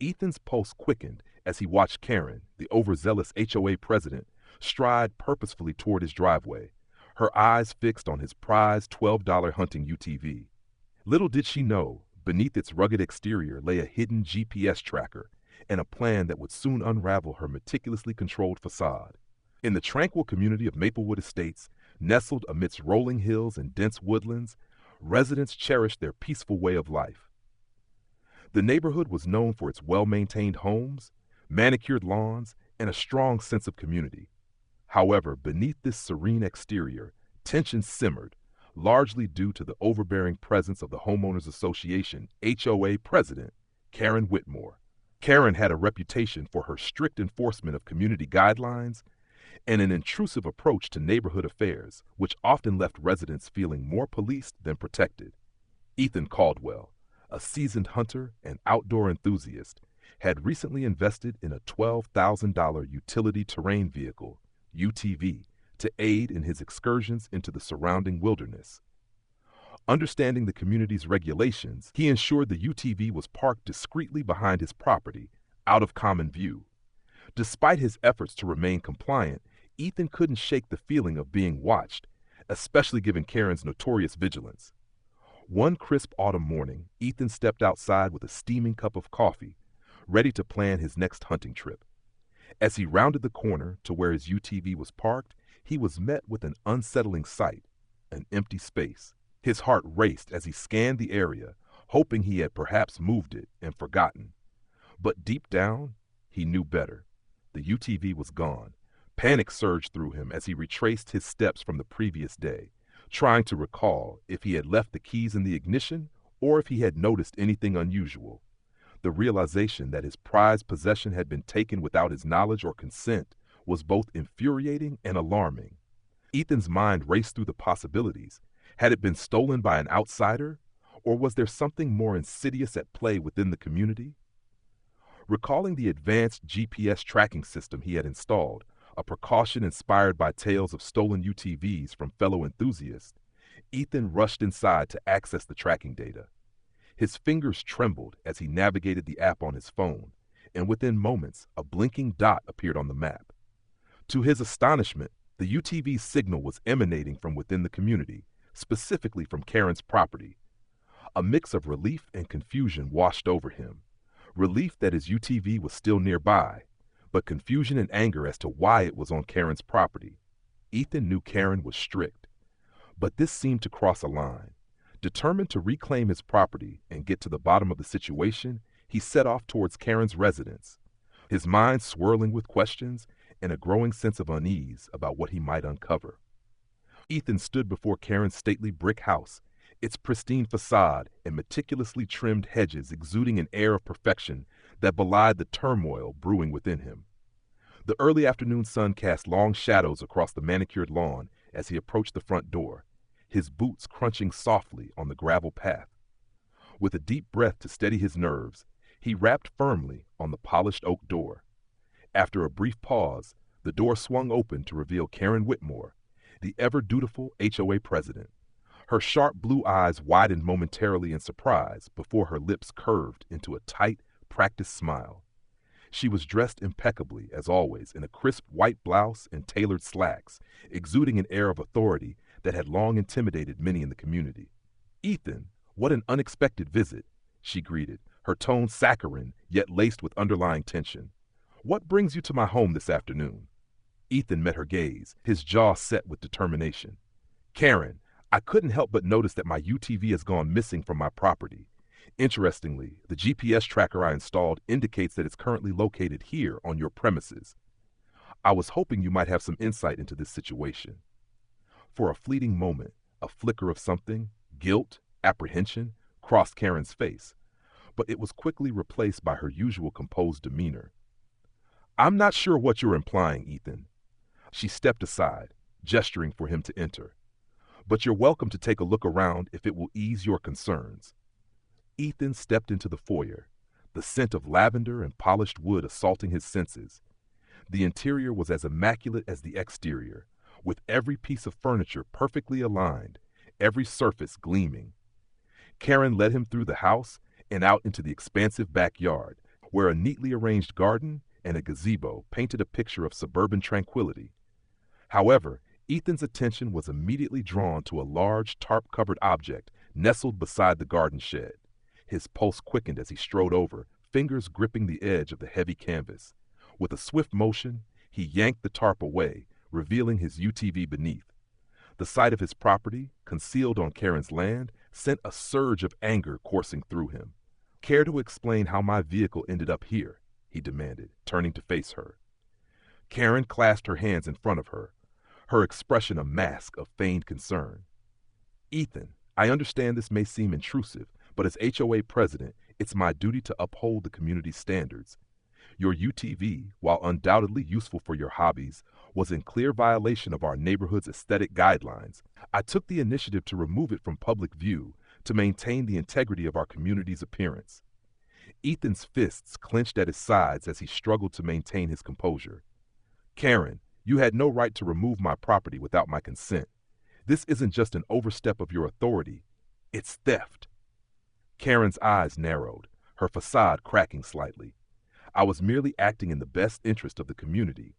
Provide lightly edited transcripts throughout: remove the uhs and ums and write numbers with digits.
Ethan's pulse quickened as he watched Karen, the overzealous HOA president, stride purposefully toward his driveway, her eyes fixed on his prized $12 hunting UTV. Little did she know, beneath its rugged exterior lay a hidden GPS tracker and a plan that would soon unravel her meticulously controlled facade. In the tranquil community of Maplewood Estates, nestled amidst rolling hills and dense woodlands, residents cherished their peaceful way of life. The neighborhood was known for its well-maintained homes, manicured lawns, and a strong sense of community. However, beneath this serene exterior, tension simmered, largely due to the overbearing presence of the Homeowners Association HOA president, Karen Whitmore. Karen had a reputation for her strict enforcement of community guidelines and an intrusive approach to neighborhood affairs, which often left residents feeling more policed than protected. Ethan Caldwell, a seasoned hunter and outdoor enthusiast, had recently invested in a $12,000 utility terrain vehicle, UTV, to aid in his excursions into the surrounding wilderness. Understanding the community's regulations, he ensured the UTV was parked discreetly behind his property, out of common view. Despite his efforts to remain compliant, Ethan couldn't shake the feeling of being watched, especially given Karen's notorious vigilance. One crisp autumn morning, Ethan stepped outside with a steaming cup of coffee, ready to plan his next hunting trip. As he rounded the corner to where his UTV was parked, he was met with an unsettling sight, an empty space. His heart raced as he scanned the area, hoping he had perhaps moved it and forgotten. But deep down, he knew better. The UTV was gone. Panic surged through him as he retraced his steps from the previous day, trying to recall if he had left the keys in the ignition or if he had noticed anything unusual. The realization that his prized possession had been taken without his knowledge or consent was both infuriating and alarming. Ethan's mind raced through the possibilities. Had it been stolen by an outsider, or was there something more insidious at play within the community? Recalling the advanced GPS tracking system he had installed, a precaution inspired by tales of stolen UTVs from fellow enthusiasts, Ethan rushed inside to access the tracking data. His fingers trembled as he navigated the app on his phone, and within moments, a blinking dot appeared on the map. To his astonishment, the UTV's signal was emanating from within the community, specifically from Karen's property. A mix of relief and confusion washed over him. Relief that his UTV was still nearby, but confusion and anger as to why it was on Karen's property. Ethan knew Karen was strict, but this seemed to cross a line. Determined to reclaim his property and get to the bottom of the situation, he set off towards Karen's residence, his mind swirling with questions and a growing sense of unease about what he might uncover. Ethan stood before Karen's stately brick house, its pristine facade and meticulously trimmed hedges exuding an air of perfection that belied the turmoil brewing within him. The early afternoon sun cast long shadows across the manicured lawn as he approached the front door, his boots crunching softly on the gravel path. With a deep breath to steady his nerves, he rapped firmly on the polished oak door. After a brief pause, the door swung open to reveal Karen Whitmore, the ever-dutiful HOA president. Her sharp blue eyes widened momentarily in surprise before her lips curved into a tight, practiced smile. She was dressed impeccably, as always, in a crisp white blouse and tailored slacks, exuding an air of authority that had long intimidated many in the community. "Ethan, what an unexpected visit," she greeted, her tone saccharine yet laced with underlying tension. "What brings you to my home this afternoon?" Ethan met her gaze, his jaw set with determination. "Karen, I couldn't help but notice that my UTV has gone missing from my property. Interestingly, the GPS tracker I installed indicates that it's currently located here on your premises. I was hoping you might have some insight into this situation." For a fleeting moment, a flicker of something, guilt, apprehension, crossed Karen's face, but it was quickly replaced by her usual composed demeanor. "I'm not sure what you're implying, Ethan." She stepped aside, gesturing for him to enter. "But you're welcome to take a look around if it will ease your concerns." Ethan stepped into the foyer, the scent of lavender and polished wood assaulting his senses. The interior was as immaculate as the exterior, with every piece of furniture perfectly aligned, every surface gleaming. Karen led him through the house and out into the expansive backyard, where a neatly arranged garden and a gazebo painted a picture of suburban tranquility. However, Ethan's attention was immediately drawn to a large tarp-covered object nestled beside the garden shed. His pulse quickened as he strode over, fingers gripping the edge of the heavy canvas. With a swift motion, he yanked the tarp away, revealing his UTV beneath. The sight of his property, concealed on Karen's land, sent a surge of anger coursing through him. "Care to explain how my vehicle ended up here?" he demanded, turning to face her. Karen clasped her hands in front of her, her expression a mask of feigned concern. "Ethan, I understand this may seem intrusive, but as HOA president, it's my duty to uphold the community's standards. Your UTV, while undoubtedly useful for your hobbies, was in clear violation of our neighborhood's aesthetic guidelines. I took the initiative to remove it from public view to maintain the integrity of our community's appearance." Ethan's fists clenched at his sides as he struggled to maintain his composure. "Karen, you had no right to remove my property without my consent. This isn't just an overstep of your authority, it's theft." Karen's eyes narrowed, her facade cracking slightly. "I was merely acting in the best interest of the community.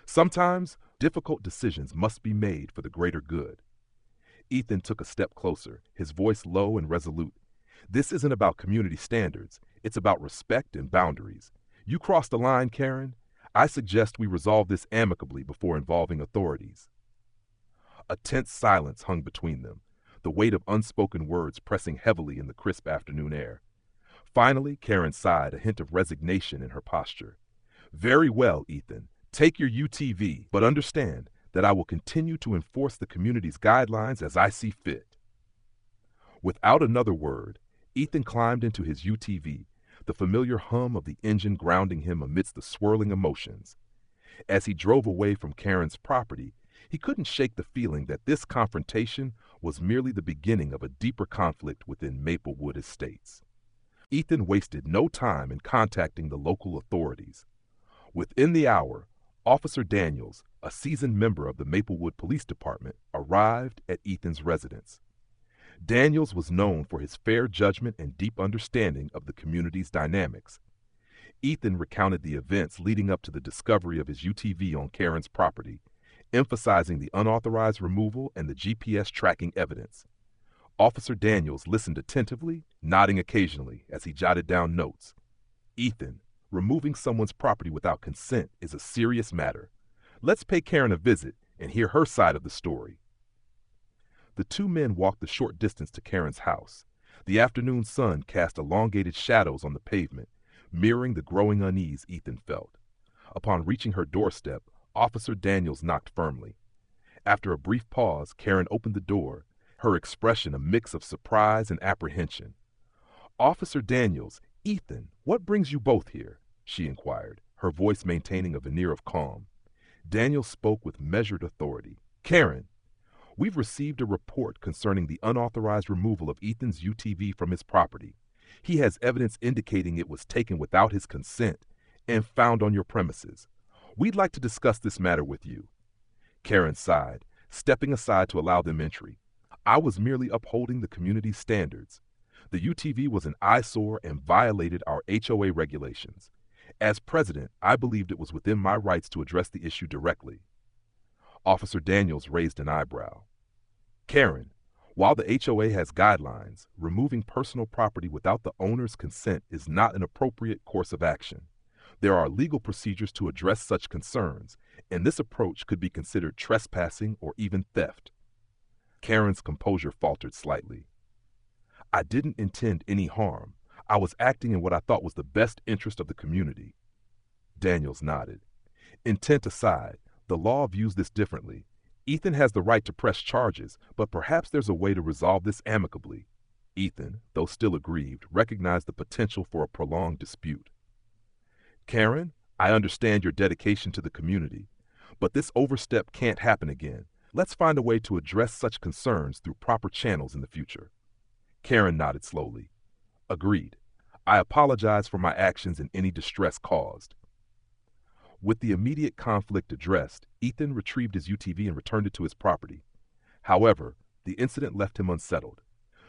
Sometimes, difficult decisions must be made for the greater good." Ethan took a step closer, his voice low and resolute. "This isn't about community standards, it's about respect and boundaries. You crossed the line, Karen. I suggest we resolve this amicably before involving authorities." A tense silence hung between them, the weight of unspoken words pressing heavily in the crisp afternoon air. Finally, Karen sighed, a hint of resignation in her posture. "Very well, Ethan. Take your UTV, but understand that I will continue to enforce the community's guidelines as I see fit." Without another word, Ethan climbed into his UTV, the familiar hum of the engine grounding him amidst the swirling emotions. As he drove away from Karen's property, he couldn't shake the feeling that this confrontation was merely the beginning of a deeper conflict within Maplewood Estates. Ethan wasted no time in contacting the local authorities. Within the hour, Officer Daniels, a seasoned member of the Maplewood Police Department, arrived at Ethan's residence. Daniels was known for his fair judgment and deep understanding of the community's dynamics. Ethan recounted the events leading up to the discovery of his UTV on Karen's property, emphasizing the unauthorized removal and the GPS tracking evidence. Officer Daniels listened attentively, nodding occasionally as he jotted down notes. "Ethan, removing someone's property without consent is a serious matter. Let's pay Karen a visit and hear her side of the story." The two men walked the short distance to Karen's house. The afternoon sun cast elongated shadows on the pavement, mirroring the growing unease Ethan felt. Upon reaching her doorstep, Officer Daniels knocked firmly. After a brief pause, Karen opened the door, her expression a mix of surprise and apprehension. "Officer Daniels, Ethan, what brings you both here?" she inquired, her voice maintaining a veneer of calm. Daniels spoke with measured authority. "Karen, we've received a report concerning the unauthorized removal of Ethan's UTV from his property. He has evidence indicating it was taken without his consent and found on your premises. We'd like to discuss this matter with you." Karen sighed, stepping aside to allow them entry. "I was merely upholding the community's standards. The UTV was an eyesore and violated our HOA regulations. As president, I believed it was within my rights to address the issue directly." Officer Daniels raised an eyebrow. "Karen, while the HOA has guidelines, removing personal property without the owner's consent is not an appropriate course of action. There are legal procedures to address such concerns, and this approach could be considered trespassing or even theft." Karen's composure faltered slightly. "I didn't intend any harm. I was acting in what I thought was the best interest of the community." Daniels nodded. "Intent aside, the law views this differently. Ethan has the right to press charges, but perhaps there's a way to resolve this amicably." Ethan, though still aggrieved, recognized the potential for a prolonged dispute. "Karen, I understand your dedication to the community, but this overstep can't happen again. Let's find a way to address such concerns through proper channels in the future." Karen nodded slowly. "Agreed. I apologize for my actions and any distress caused." With the immediate conflict addressed, Ethan retrieved his UTV and returned it to his property. However, the incident left him unsettled.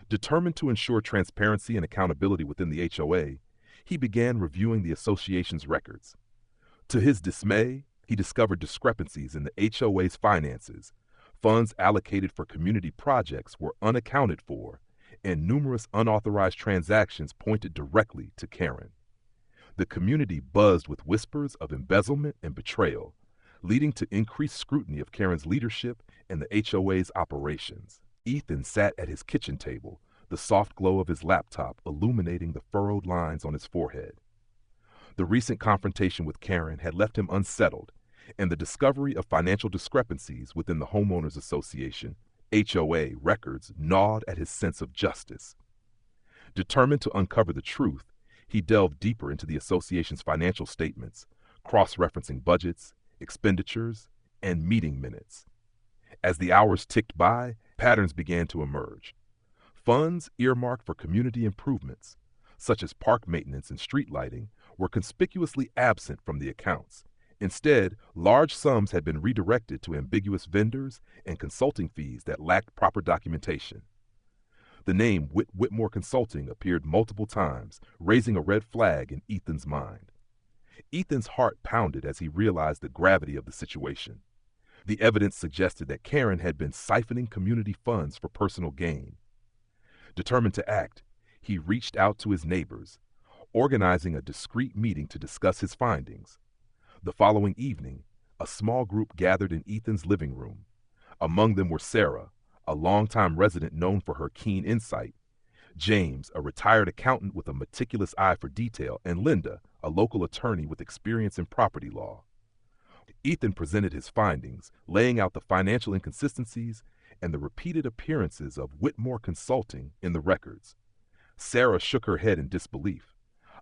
Determined to ensure transparency and accountability within the HOA, He began reviewing the association's records. To his dismay, he discovered discrepancies in the HOA's finances. Funds allocated for community projects were unaccounted for, and numerous unauthorized transactions pointed directly to Karen. The community buzzed with whispers of embezzlement and betrayal, leading to increased scrutiny of Karen's leadership and the HOA's operations. Ethan sat at his kitchen table, the soft glow of his laptop illuminating the furrowed lines on his forehead. The recent confrontation with Karen had left him unsettled, and the discovery of financial discrepancies within the Homeowners Association, HOA, records gnawed at his sense of justice. Determined to uncover the truth, he delved deeper into the association's financial statements, cross-referencing budgets, expenditures, and meeting minutes. As the hours ticked by, patterns began to emerge. Funds earmarked for community improvements, such as park maintenance and street lighting, were conspicuously absent from the accounts. Instead, large sums had been redirected to ambiguous vendors and consulting fees that lacked proper documentation. The name Whitmore Consulting appeared multiple times, raising a red flag in Ethan's mind. Ethan's heart pounded as he realized the gravity of the situation. The evidence suggested that Karen had been siphoning community funds for personal gain. Determined to act, he reached out to his neighbors, organizing a discreet meeting to discuss his findings. The following evening, a small group gathered in Ethan's living room. Among them were Sarah, a longtime resident known for her keen insight, James, a retired accountant with a meticulous eye for detail, and Linda, a local attorney with experience in property law. Ethan presented his findings, laying out the financial inconsistencies and the repeated appearances of Whitmore Consulting in the records. Sarah shook her head in disbelief.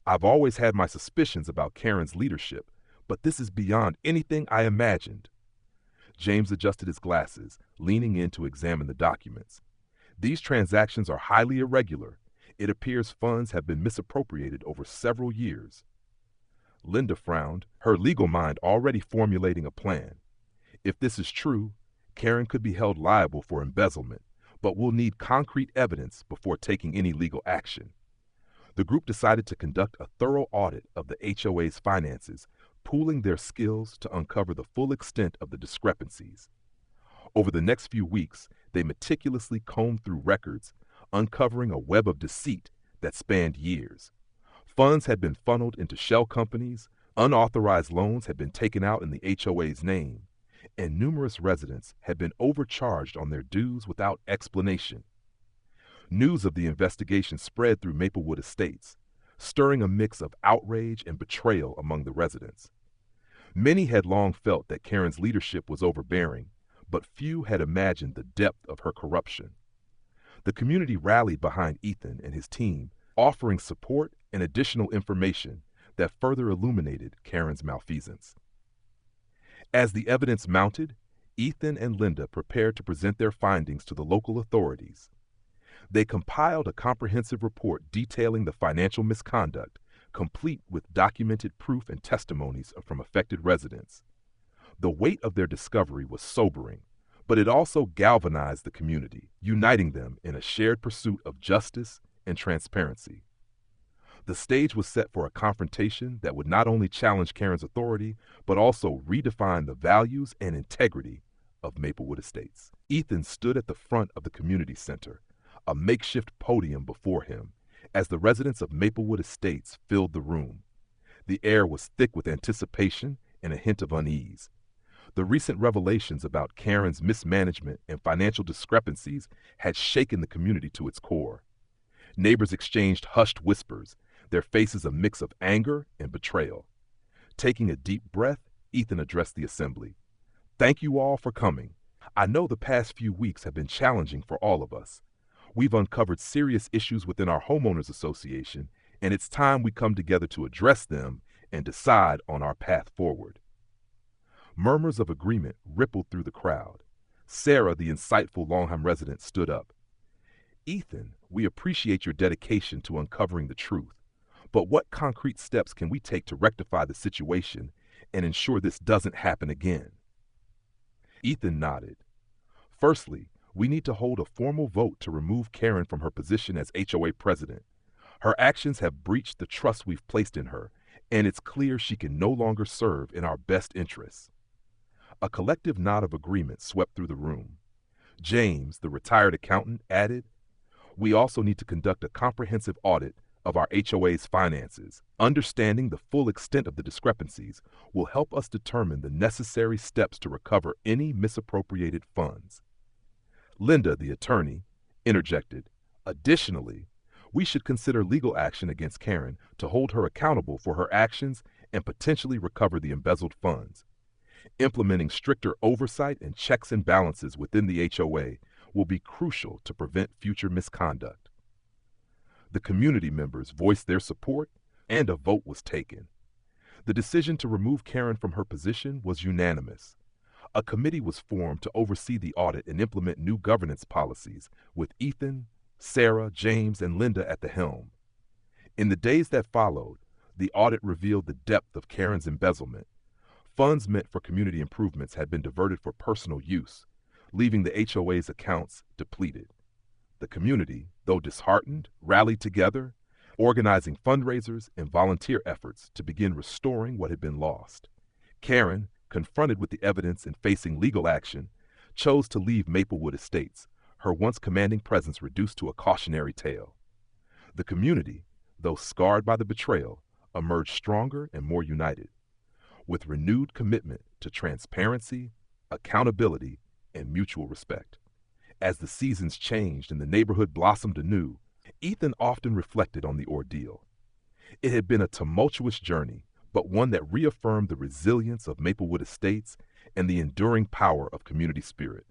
"I've always had my suspicions about Karen's leadership, but this is beyond anything I imagined." James adjusted his glasses, leaning in to examine the documents. "These transactions are highly irregular. It appears funds have been misappropriated over several years." Linda frowned, her legal mind already formulating a plan. If this is true, Karen could be held liable for embezzlement, but we'll need concrete evidence before taking any legal action. The group decided to conduct a thorough audit of the HOA's finances, pooling their skills to uncover the full extent of the discrepancies. Over the next few weeks, they meticulously combed through records, uncovering a web of deceit that spanned years. Funds had been funneled into shell companies, unauthorized loans had been taken out in the HOA's name, and numerous residents had been overcharged on their dues without explanation. News of the investigation spread through Maplewood Estates, stirring a mix of outrage and betrayal among the residents. Many had long felt that Karen's leadership was overbearing, but few had imagined the depth of her corruption. The community rallied behind Ethan and his team, offering support and additional information that further illuminated Karen's malfeasance. As the evidence mounted, Ethan and Linda prepared to present their findings to the local authorities. They compiled a comprehensive report detailing the financial misconduct, complete with documented proof and testimonies from affected residents. The weight of their discovery was sobering, but it also galvanized the community, uniting them in a shared pursuit of justice and transparency. The stage was set for a confrontation that would not only challenge Karen's authority, but also redefine the values and integrity of Maplewood Estates. Ethan stood at the front of the community center, a makeshift podium before him, as the residents of Maplewood Estates filled the room. The air was thick with anticipation and a hint of unease. The recent revelations about Karen's mismanagement and financial discrepancies had shaken the community to its core. Neighbors exchanged hushed whispers, their faces a mix of anger and betrayal. Taking a deep breath, Ethan addressed the assembly. "Thank you all for coming. I know the past few weeks have been challenging for all of us. We've uncovered serious issues within our homeowners association, and it's time we come together to address them and decide on our path forward." Murmurs of agreement rippled through the crowd. Sarah, the insightful Longham resident, stood up. "Ethan, we appreciate your dedication to uncovering the truth, but what concrete steps can we take to rectify the situation and ensure this doesn't happen again?" Ethan nodded. "Firstly, we need to hold a formal vote to remove Karen from her position as HOA president. Her actions have breached the trust we've placed in her, and it's clear she can no longer serve in our best interests. A collective nod of agreement swept through the room. James, the retired accountant, added, "We also need to conduct a comprehensive audit of our HOA's finances. Understanding the full extent of the discrepancies will help us determine the necessary steps to recover any misappropriated funds." Linda, the attorney, interjected, "Additionally, we should consider legal action against Karen to hold her accountable for her actions and potentially recover the embezzled funds. Implementing stricter oversight and checks and balances within the HOA will be crucial to prevent future misconduct." The community members voiced their support, and a vote was taken. The decision to remove Karen from her position was unanimous. A committee was formed to oversee the audit and implement new governance policies, with Ethan, Sarah, James, and Linda at the helm. In the days that followed, the audit revealed the depth of Karen's embezzlement. Funds meant for community improvements had been diverted for personal use, leaving the HOA's accounts depleted. The community, though disheartened, rallied together, organizing fundraisers and volunteer efforts to begin restoring what had been lost. Karen, confronted with the evidence and facing legal action, chose to leave Maplewood Estates, her once commanding presence reduced to a cautionary tale. The community, though scarred by the betrayal, emerged stronger and more united, with renewed commitment to transparency, accountability, and mutual respect. As the seasons changed and the neighborhood blossomed anew, Ethan often reflected on the ordeal. It had been a tumultuous journey, but one that reaffirmed the resilience of Maplewood Estates and the enduring power of community spirit.